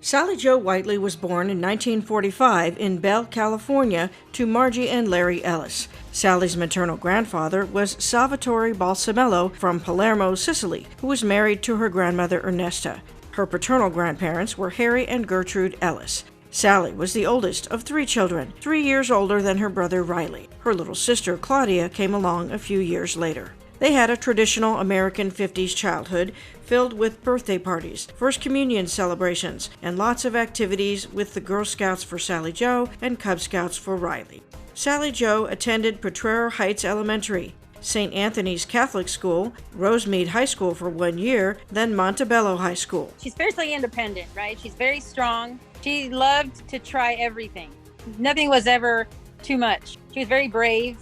Sally Jo Whiteley was born in 1945 in Bell, California, to Margie and Larry Ellis. Sally's maternal grandfather was Salvatore Balsamello from Palermo, Sicily, who was married to her grandmother Ernesta. Her paternal grandparents were Harry and Gertrude Ellis. Sally was the oldest of 3 children, 3 years older than her brother Riley. Her little sister Claudia came along a few years later. They had a traditional American 50s childhood filled with birthday parties, First Communion celebrations, and lots of activities with the Girl Scouts for Sally Jo and Cub Scouts for Riley. Sally Jo attended Potrero Heights Elementary, St. Anthony's Catholic School, Rosemead High School for 1 year, then Montebello High School. She's fiercely independent, right? She's very strong. She loved to try everything. Nothing was ever too much. She was very brave.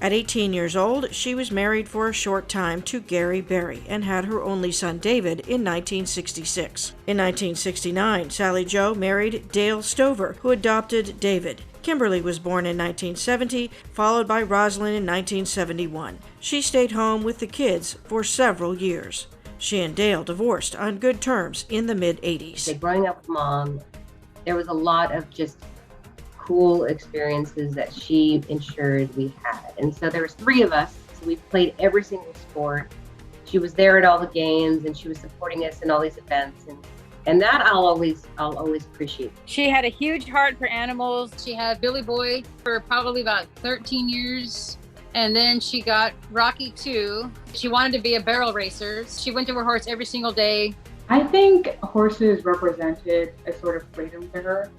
At 18 years old, she was married for a short time to Gary Berry and had her only son David in 1966. In 1969, Sally Jo married Dale Stover, who adopted David. Kimberly was born in 1970, followed by Rosalind in 1971. She stayed home with the kids for several years. She and Dale divorced on good terms in the mid-'80s. Growing up with Mom, there was a lot of just cool experiences that she ensured we had. And so there was 3 of us, so we played every single sport. She was there at all the games and she was supporting us in all these events. And that I'll always appreciate. She had a huge heart for animals. She had Billy Boy for probably about 13 years. And then she got Rocky 2. She wanted to be a barrel racer. She went to her horse every single day. I think horses represented a sort of freedom to her.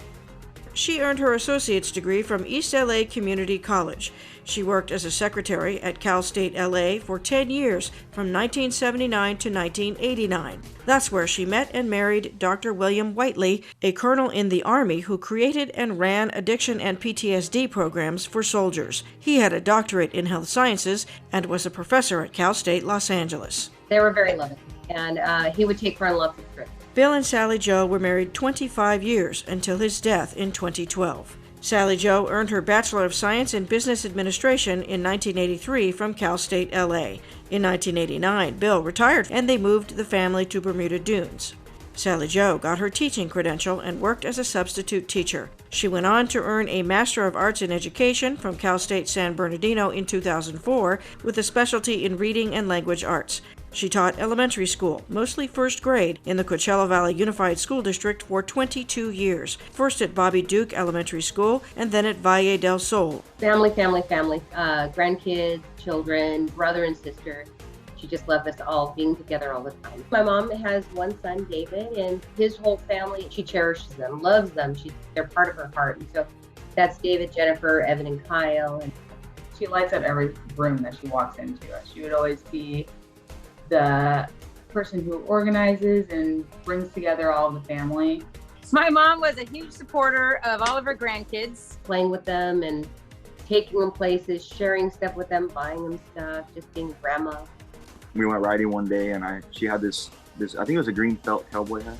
She earned her associate's degree from East LA Community College. She worked as a secretary at Cal State LA for 10 years, from 1979 to 1989. That's where she met and married Dr. William Whiteley, a colonel in the Army who created and ran addiction and PTSD programs for soldiers. He had a doctorate in health sciences and was a professor at Cal State Los Angeles. They were very loving, and he would take her on lots of trips. Bill and Sally Jo were married 25 years until his death in 2012. Sally Jo earned her Bachelor of Science in Business Administration in 1983 from Cal State LA. In 1989, Bill retired and they moved the family to Bermuda Dunes. Sally Jo got her teaching credential and worked as a substitute teacher. She went on to earn a Master of Arts in Education from Cal State San Bernardino in 2004 with a specialty in Reading and Language Arts. She taught elementary school, mostly first grade, in the Coachella Valley Unified School District for 22 years, first at Bobby Duke Elementary School and then at Valle del Sol. Family, grandkids, children, brother and sister. She just loved us all being together all the time. My mom has one son, David, and his whole family, she cherishes them, loves them. They're part of her heart. And so that's David, Jennifer, Evan, and Kyle. And she lights up every room that she walks into. She would always be the person who organizes and brings together all of the family. My mom was a huge supporter of all of her grandkids. Playing with them and taking them places, sharing stuff with them, buying them stuff, just being grandma. We went riding one day and she had this I think it was a green felt cowboy hat,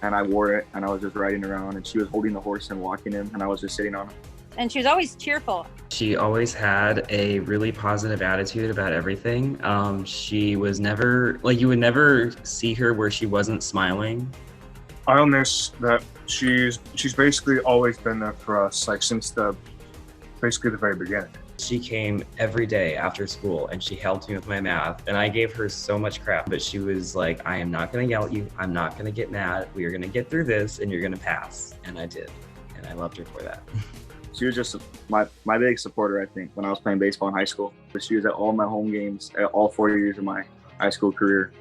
and I wore it and I was just riding around and she was holding the horse and walking him and I was just sitting on him. And she was always cheerful. She always had a really positive attitude about everything. She was never, you would never see her where she wasn't smiling. I'll miss that she's basically always been there for us, since basically the very beginning. She came every day after school and she helped me with my math, and I gave her so much crap, but she was like, I am not gonna yell at you, I'm not gonna get mad, we are gonna get through this and you're gonna pass. And I did, and I loved her for that. She was just my big supporter, I think, when I was playing baseball in high school. But she was at all my home games, at all 4 years of my high school career.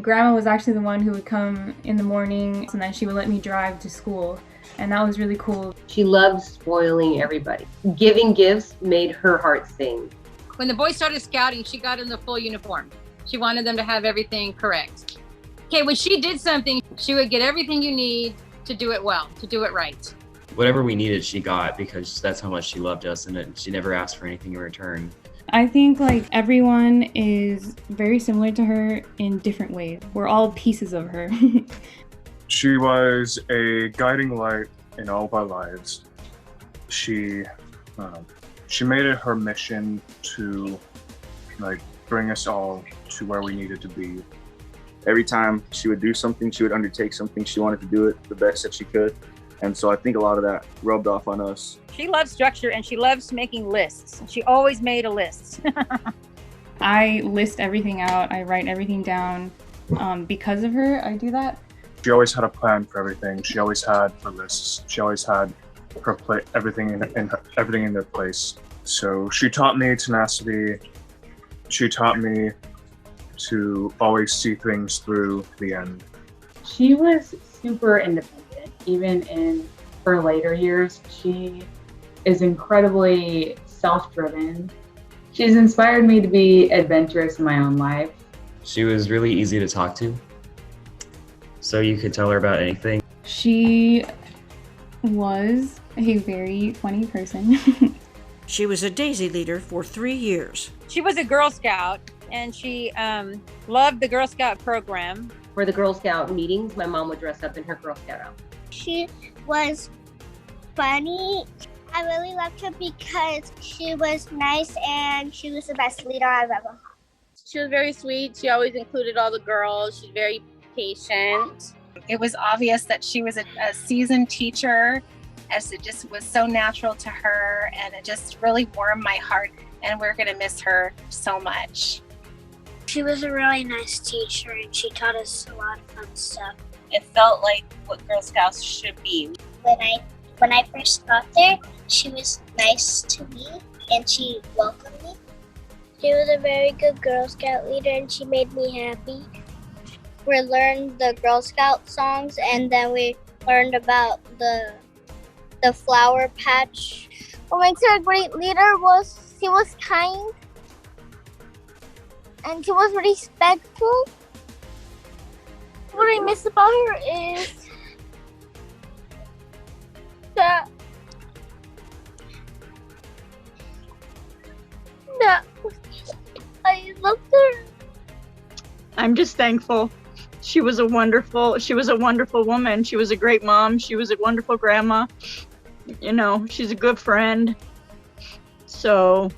Grandma was actually the one who would come in the morning, and then she would let me drive to school. And that was really cool. She loved spoiling everybody. Giving gifts made her heart sing. When the boys started scouting, she got in the full uniform. She wanted them to have everything correct. Okay, when she did something, she would get everything you need to do it well, to do it right. Whatever we needed, she got, because that's how much she loved us, and she never asked for anything in return. I think everyone is very similar to her in different ways. We're all pieces of her. She was a guiding light in all of our lives. She made it her mission to bring us all to where we needed to be. Every time she would do something, she would undertake something, she wanted to do it the best that she could. And so I think a lot of that rubbed off on us. She loves structure and she loves making lists. She always made a list. I list everything out. I write everything down. Because of her, I do that. She always had a plan for everything. She always had her lists. She always had her everything in their place. So she taught me tenacity. She taught me to always see things through to the end. She was super independent, even in her later years. She is incredibly self-driven. She's inspired me to be adventurous in my own life. She was really easy to talk to, so you could tell her about anything. She was a very funny person. She was a Daisy leader for 3 years. She was a Girl Scout and she loved the Girl Scout program. For the Girl Scout meetings, my mom would dress up in her Girl Scout outfit. She was funny. I really loved her because she was nice and she was the best leader I've ever had. She was very sweet. She always included all the girls. She's very patient. It was obvious that she was a seasoned teacher, as it just was so natural to her, and it just really warmed my heart, and we're going to miss her so much. She was a really nice teacher and she taught us a lot of fun stuff. It felt like what Girl Scouts should be. When I first got there, she was nice to me and she welcomed me. She was a very good Girl Scout leader and she made me happy. We learned the Girl Scout songs and then we learned about the flower patch. What makes her a great leader was she was kind and she was respectful. What I miss about her is that I loved her. I'm just thankful. She was a wonderful woman. She was a great mom. She was a wonderful grandma. You know, she's a good friend. So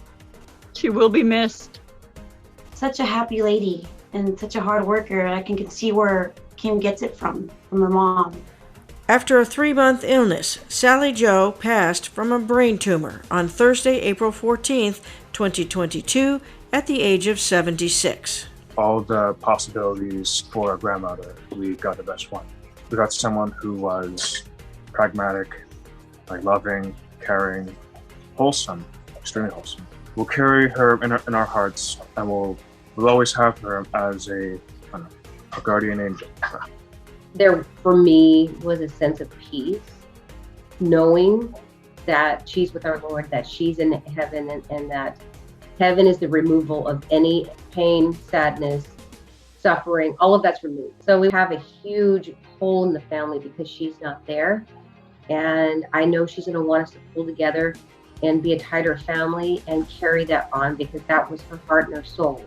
she will be missed. Such a happy lady and such a hard worker. I can see where Kim gets it from her mom. After a 3-month illness, Sally Jo passed from a brain tumor on Thursday, April 14th, 2022, at the age of 76. All the possibilities for a grandmother, we got the best one. We got someone who was pragmatic, loving, caring, wholesome, extremely wholesome. We'll carry her in our hearts, and we'll always have her as a guardian angel. There, for me, was a sense of peace, knowing that she's with our Lord, that she's in heaven, and that heaven is the removal of any pain, sadness, suffering, all of that's removed. So we have a huge hole in the family because she's not there. And I know she's going to want us to pull together and be a tighter family and carry that on because that was her heart and her soul.